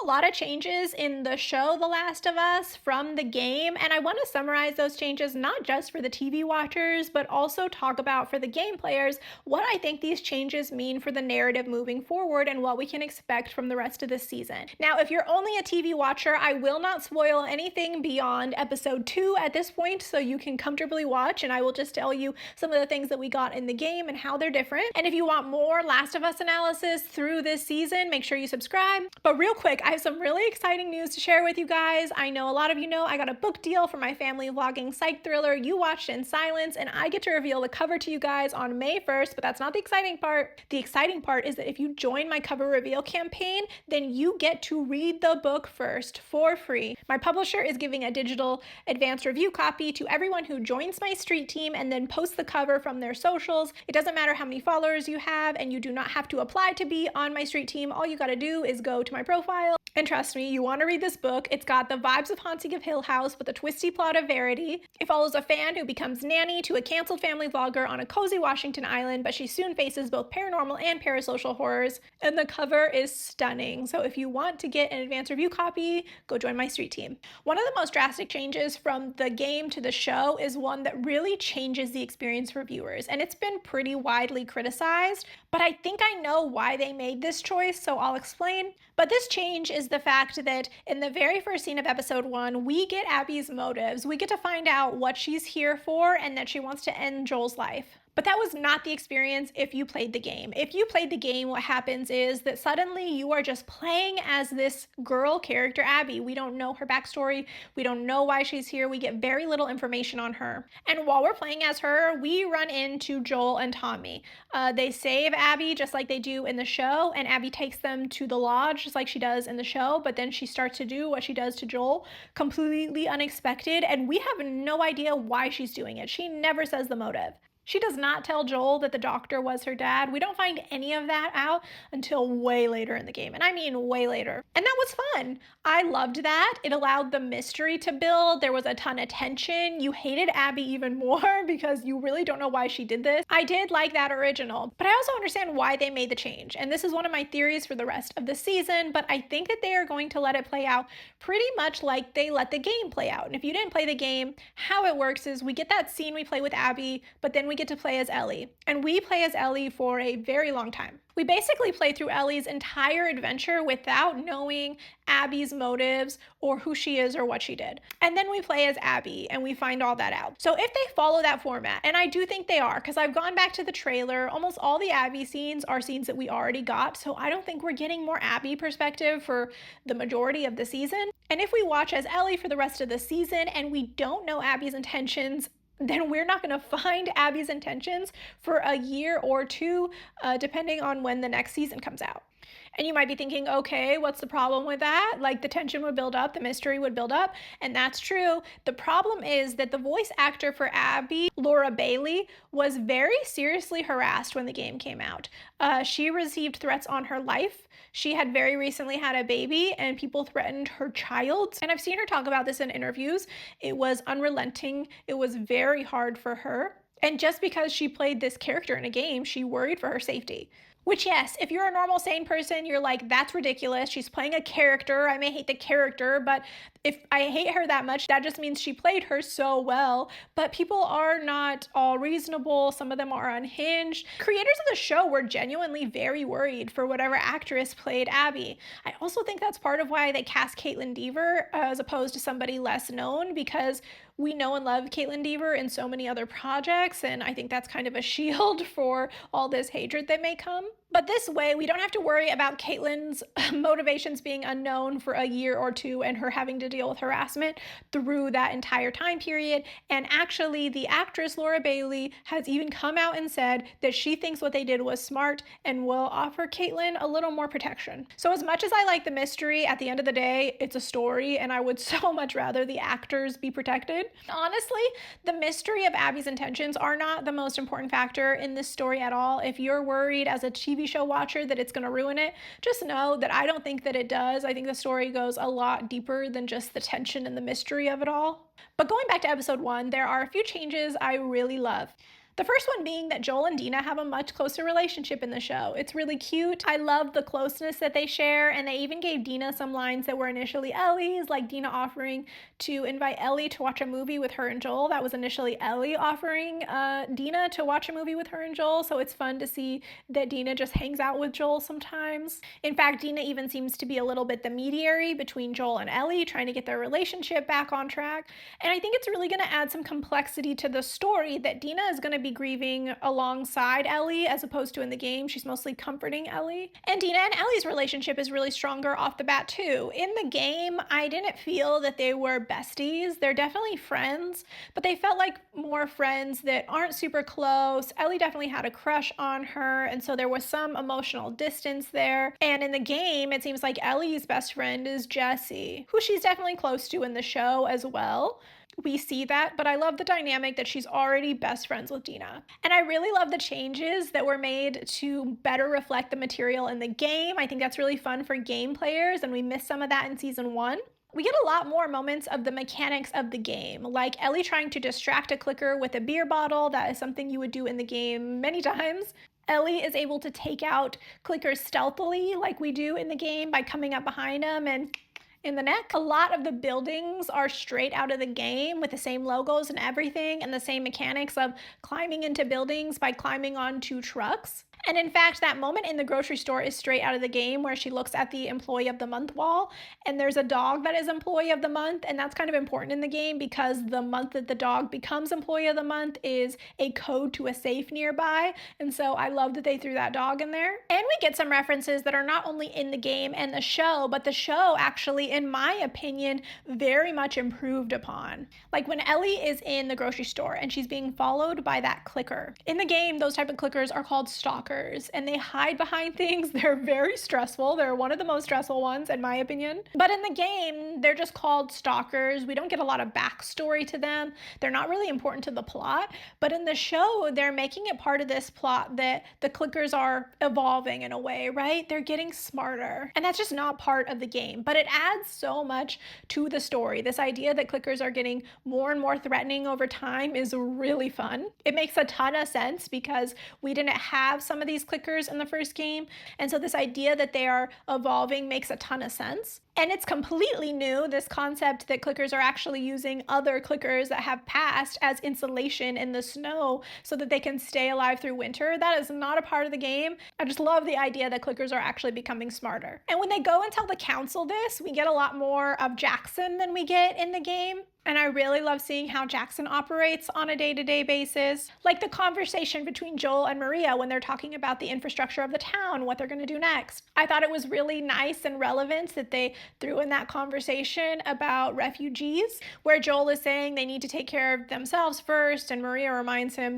a lot of changes in the show The Last of Us from the game, and I want to summarize those changes not just for the TV watchers, but also talk about for the game players what I think these changes mean for the narrative moving forward and what we can expect from the rest of this season. Now, if you're only a TV watcher, I will not spoil anything beyond episode 2 at this point, so you can comfortably watch, and I will just tell you some of the things that we got in the game and how they're different. And if you want more Last of Us analysis through this season, make sure you subscribe. But real quick, I have some really exciting news to share with you guys. I know a lot of you know I got a book deal for my family vlogging psych thriller You Watched in Silence, and I get to reveal the cover to you guys on May 1st, but that's not the exciting part. The exciting part is that if you join my cover reveal campaign, then you get to read the book first for free. My publisher is giving a digital advanced review copy to everyone who joins my street team and then posts the cover from their socials. It doesn't matter how many followers you have, and you do not have to apply to be on my street team. All you gotta do is go to my profile. And trust me, you want to read this book. It's got the vibes of Haunting of Hill House with a twisty plot of Verity. It follows a fan who becomes nanny to a canceled family vlogger on a cozy Washington island, but she soon faces both paranormal and parasocial horrors. And the cover is stunning. So if you want to get an advanced review copy, go join my street team. One of the most drastic changes from the game to the show is one that really changes the experience for viewers. And it's been pretty widely criticized, but I think I know why they made this choice, so I'll explain. But this change is the fact that in the very first scene of episode 1, we get Abby's motives. We get to find out what she's here for and that she wants to end Joel's life. But that was not the experience if you played the game. If you played the game, what happens is that suddenly you are just playing as this girl character, Abby. We don't know her backstory. We don't know why she's here. We get very little information on her. And while we're playing as her, we run into Joel and Tommy. They save Abby just like they do in the show, and Abby takes them to the lodge just like she does in the show, but then she starts to do what she does to Joel, completely unexpected, and we have no idea why she's doing it. She never says the motive. She does not tell Joel that the doctor was her dad. We don't find any of that out until way later in the game, and I mean way later. And that was fun. I loved that. It allowed the mystery to build. There was a ton of tension. You hated Abby even more because you really don't know why she did this. I did like that original, but I also understand why they made the change. And this is one of my theories for the rest of the season, but I think that they are going to let it play out pretty much like they let the game play out. And if you didn't play the game, how it works is we get that scene we play with Abby, but then we get to play as Ellie. And we play as Ellie for a very long time. We basically play through Ellie's entire adventure without knowing Abby's motives or who she is or what she did. And then we play as Abby and we find all that out. So if they follow that format, and I do think they are, because I've gone back to the trailer, almost all the Abby scenes are scenes that we already got. So I don't think we're getting more Abby perspective for the majority of the season. And if we watch as Ellie for the rest of the season and we don't know Abby's intentions, then we're not going to find Abby's intentions for a year or two, depending on when the next season comes out. And you might be thinking, okay, what's the problem with that? Like, the tension would build up, the mystery would build up, and that's true. The problem is that the voice actor for Abby, Laura Bailey, was very seriously harassed when the game came out. She received threats on her life. She had very recently had a baby and people threatened her child. And I've seen her talk about this in interviews. It was unrelenting. It was very hard for her. And just because she played this character in a game, she worried for her safety. Which, yes, if you're a normal, sane person, you're like, that's ridiculous. She's playing a character. I may hate the character, but if I hate her that much, that just means she played her so well. But people are not all reasonable. Some of them are unhinged. Creators of the show were genuinely very worried for whatever actress played Abby. I also think that's part of why they cast Caitlin Dever as opposed to somebody less known, because we know and love Caitlin Dever in so many other projects, and I think that's kind of a shield for all this hatred that may come. But this way, we don't have to worry about Caitlin's motivations being unknown for a year or two and her having to deal with harassment through that entire time period. And actually, the actress Laura Bailey has even come out and said that she thinks what they did was smart and will offer Caitlin a little more protection. So as much as I like the mystery, at the end of the day, it's a story, and I would so much rather the actors be protected. Honestly, the mystery of Abby's intentions are not the most important factor in this story at all. If you're worried as a TV show watcher that it's going to ruin it, just know that I don't think that it does. I think the story goes a lot deeper than just the tension and the mystery of it all. But going back to episode 1, there are a few changes I really love. The first one being that Joel and Dina have a much closer relationship in the show. It's really cute. I love the closeness that they share, and they even gave Dina some lines that were initially Ellie's, like Dina offering to invite Ellie to watch a movie with her and Joel. That was initially Ellie offering Dina to watch a movie with her and Joel, so it's fun to see that Dina just hangs out with Joel sometimes. In fact, Dina even seems to be a little bit the mediator between Joel and Ellie, trying to get their relationship back on track. And I think it's really going to add some complexity to the story that Dina is going to be grieving alongside Ellie, as opposed to in the game, she's mostly comforting Ellie. And Dina and Ellie's relationship is really stronger off the bat too. In the game, I didn't feel that they were besties. They're definitely friends, but they felt like more friends that aren't super close. Ellie definitely had a crush on her, and so there was some emotional distance there. And in the game, it seems like Ellie's best friend is Jessie, who she's definitely close to in the show as well. We see that, but I love the dynamic that she's already best friends with Dina. And I really love the changes that were made to better reflect the material in the game. I think that's really fun for game players, and we missed some of that in season 1. We get a lot more moments of the mechanics of the game, like Ellie trying to distract a clicker with a beer bottle. That is something you would do in the game many times. Ellie is able to take out clickers stealthily, like we do in the game, by coming up behind them and in the neck. A lot of the buildings are straight out of the game with the same logos and everything, and the same mechanics of climbing into buildings by climbing onto trucks. And in fact, that moment in the grocery store is straight out of the game, where she looks at the Employee of the Month wall, and there's a dog that is Employee of the Month, and that's kind of important in the game because the month that the dog becomes Employee of the Month is a code to a safe nearby, and so I love that they threw that dog in there. And we get some references that are not only in the game and the show, but the show actually, in my opinion, very much improved upon. Like when Ellie is in the grocery store and she's being followed by that clicker. In the game, those type of clickers are called stalkers, and they hide behind things. They're very stressful. They're one of the most stressful ones, in my opinion. But in the game, they're just called stalkers. We don't get a lot of backstory to them. They're not really important to the plot. But in the show, they're making it part of this plot that the clickers are evolving in a way, right? They're getting smarter. And that's just not part of the game. But it adds so much to the story. This idea that clickers are getting more and more threatening over time is really fun. It makes a ton of sense because we didn't have some of these clickers in the first game. And so this idea that they are evolving makes a ton of sense. And it's completely new, this concept that clickers are actually using other clickers that have passed as insulation in the snow so that they can stay alive through winter. That is not a part of the game. I just love the idea that clickers are actually becoming smarter. And when they go and tell the council this, we get a lot more of Jackson than we get in the game. And I really love seeing how Jackson operates on a day-to-day basis. Like the conversation between Joel and Maria when they're talking about the infrastructure of the town, what they're going to do next. I thought it was really nice and relevant that they threw in that conversation about refugees, where Joel is saying they need to take care of themselves first, and Maria reminds him,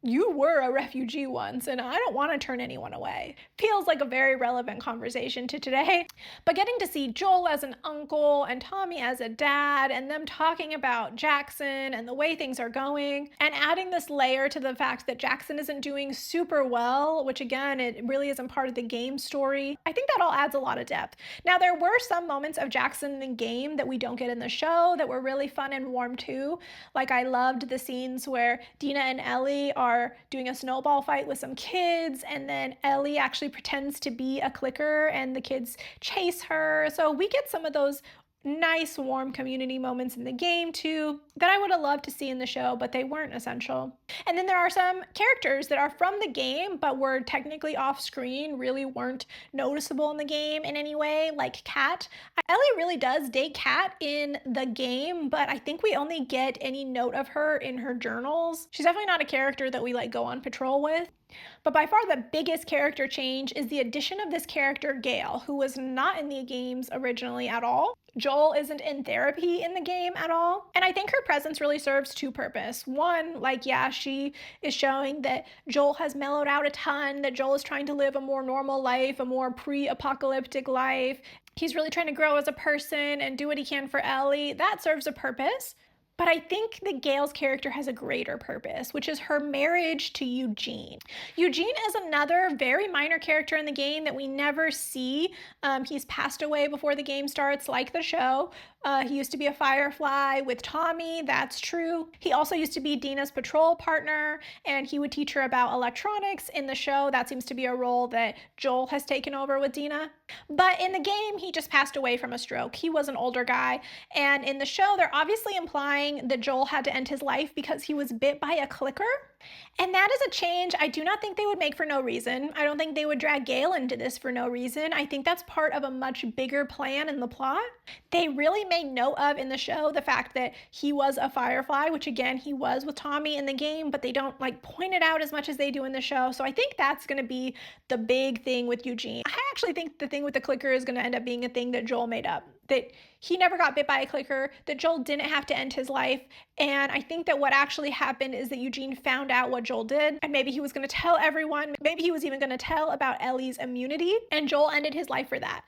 you were a refugee once, and I don't want to turn anyone away. Feels like a very relevant conversation to today. But getting to see Joel as an uncle and Tommy as a dad, and them talking about Jackson and the way things are going, and adding this layer to the fact that Jackson isn't doing super well, which again, it really isn't part of the game story. I think that all adds a lot of depth. Now, there were some moments of Jackson in the game that we don't get in the show that were really fun and warm too. Like I loved the scenes where Dina and Ellie are doing a snowball fight with some kids, and then Ellie actually pretends to be a clicker and the kids chase her. So we get some of those nice, warm community moments in the game too that I would have loved to see in the show, but they weren't essential. And then there are some characters that are from the game but were technically off screen, really weren't noticeable in the game in any way, like Kat. Ellie really does date Kat in the game, but I think we only get any note of her in her journals. She's definitely not a character that we go on patrol with. But by far the biggest character change is the addition of this character, Gail, who was not in the games originally at all. Joel isn't in therapy in the game at all. And I think her presence really serves two purposes. One, she is showing that Joel has mellowed out a ton, that Joel is trying to live a more normal life, a more pre-apocalyptic life. He's really trying to grow as a person and do what he can for Ellie. That serves a purpose. But I think that Gail's character has a greater purpose, which is her marriage to Eugene. Eugene is another very minor character in the game that we never see. He's passed away before the game starts, like the show. He used to be a Firefly with Tommy, that's true. He also used to be Dina's patrol partner, and he would teach her about electronics in the show. That seems to be a role that Joel has taken over with Dina. But in the game, he just passed away from a stroke. He was an older guy. And in the show, they're obviously implying that Joel had to end his life because he was bit by a clicker. And that is a change I do not think they would make for no reason. I don't think they would drag Gail into this for no reason. I think that's part of a much bigger plan in the plot. They really made note of in the show the fact that he was a Firefly, which again, he was with Tommy in the game, but they don't like point it out as much as they do in the show. So I think that's going to be the big thing with Eugene. I actually think the thing with the clicker is going to end up being a thing that Joel made up. That he never got bit by a clicker, that Joel didn't have to end his life. And I think that what actually happened is that Eugene found out what Joel did, and maybe he was going to tell everyone. Maybe he was even going to tell about Ellie's immunity, and Joel ended his life for that.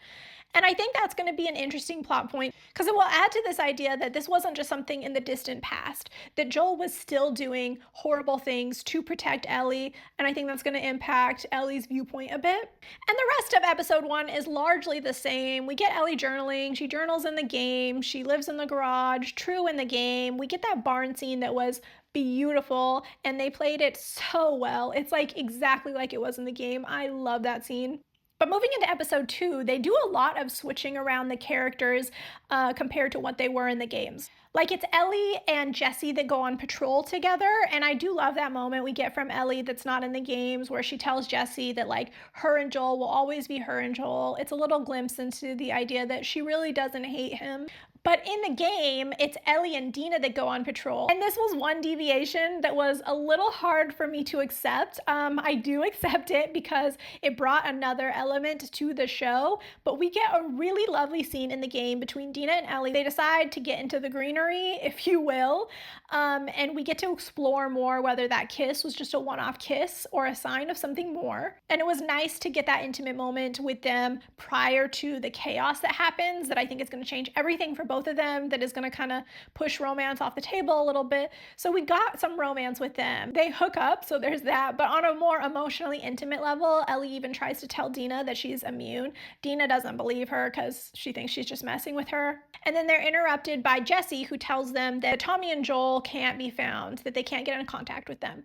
And I think that's going to be an interesting plot point because it will add to this idea that this wasn't just something in the distant past, that Joel was still doing horrible things to protect Ellie. And I think that's going to impact Ellie's viewpoint a bit. And the rest of episode 1 is largely the same. We get Ellie journaling. She journals in the game. She lives in the garage. True in the game. We get that barn scene that was beautiful, and they played it so well. It's like exactly like it was in the game. I love that scene. But moving into episode 2, they do a lot of switching around the characters compared to what they were in the games. Like it's Ellie and Jesse that go on patrol together, and I do love that moment we get from Ellie that's not in the games where she tells Jesse that like her and Joel will always be her and Joel. It's a little glimpse into the idea that she really doesn't hate him. But in the game, it's Ellie and Dina that go on patrol. And this was one deviation that was a little hard for me to accept. I do accept it because it brought another element to the show. But we get a really lovely scene in the game between Dina and Ellie. They decide to get into the greenery, if you will. And we get to explore more whether that kiss was just a one-off kiss or a sign of something more. And it was nice to get that intimate moment with them prior to the chaos that happens that I think is going to change everything for both of them, that is going to kind of push romance off the table a little bit. So we got some romance with them. They hook up, so there's that. But on a more emotionally intimate level, Ellie even tries to tell Dina that she's immune. Dina doesn't believe her because she thinks she's just messing with her. And then they're interrupted by Jesse, who tells them that Tommy and Joel can't be found, that they can't get in contact with them.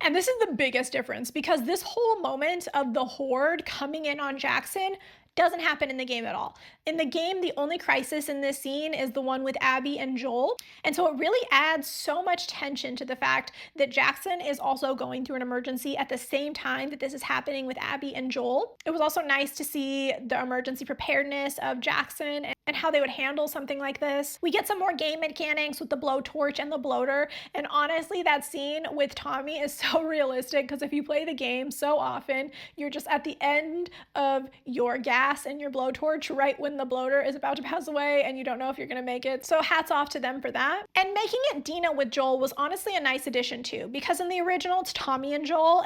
And this is the biggest difference because this whole moment of the Horde coming in on Jackson doesn't happen in the game at all. In the game, the only crisis in this scene is the one with Abby and Joel. And so it really adds so much tension to the fact that Jackson is also going through an emergency at the same time that this is happening with Abby and Joel. It was also nice to see the emergency preparedness of Jackson and how they would handle something like this. We get some more game mechanics with the blowtorch and the bloater. And honestly, that scene with Tommy is so realistic because if you play the game so often, you're just at the end of your gas and your blowtorch right when the bloater is about to pass away and you don't know if you're gonna make it. So hats off to them for that. And making it Dina with Joel was honestly a nice addition too, because in the original it's Tommy and Joel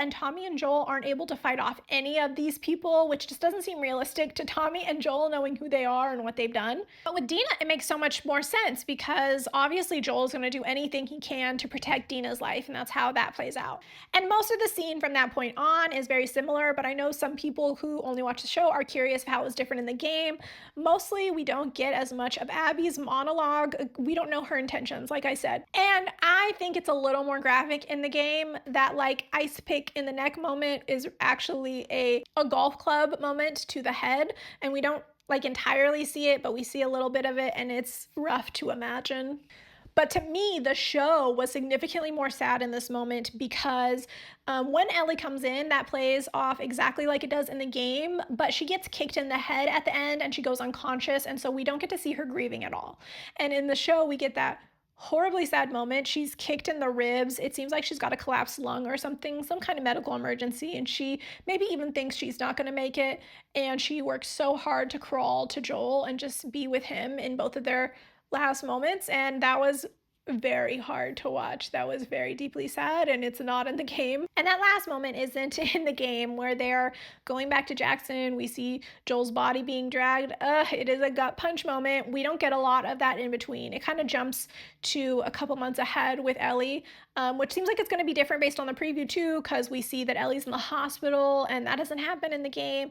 aren't able to fight off any of these people, which just doesn't seem realistic to Tommy and Joel knowing who they are and what they've done. But with Dina, it makes so much more sense because obviously Joel's gonna do anything he can to protect Dina's life, and that's how that plays out. And most of the scene from that point on is very similar, but I know some people who only watch the show are curious of how it was different in the game. Mostly, we don't get as much of Abby's monologue. We don't know her intentions, like I said. And I think it's a little more graphic in the game. That like ice pick in the neck moment is actually a golf club moment to the head, and we don't like entirely see it, but we see a little bit of it, and it's rough to imagine. But to me, the show was significantly more sad in this moment because when Ellie comes in, that plays off exactly like it does in the game, but she gets kicked in the head at the end and she goes unconscious, and so we don't get to see her grieving at all. And in the show, we get that horribly sad moment. She's kicked in the ribs. It seems like she's got a collapsed lung or something, some kind of medical emergency, and she maybe even thinks she's not going to make it, and she works so hard to crawl to Joel and just be with him in both of their last moments, and that was very hard to watch. That was very deeply sad, and it's not in the game. And that last moment isn't in the game where they're going back to Jackson. We see Joel's body being dragged. It is a gut punch moment. We don't get a lot of that in between. It kind of jumps to a couple months ahead with Ellie, which seems like it's going to be different based on the preview too, because we see that Ellie's in the hospital, and that doesn't happen in the game.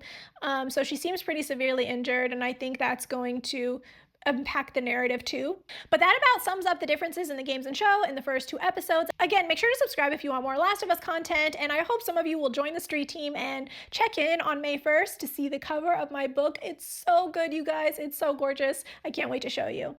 So she seems pretty severely injured, and I think that's going to impact the narrative too. But that about sums up the differences in the games and show in the first 2 episodes. Again, make sure to subscribe if you want more Last of Us content, and I hope some of you will join the street team and check in on May 1st to see the cover of my book. It's so good, you guys. It's so gorgeous. I can't wait to show you.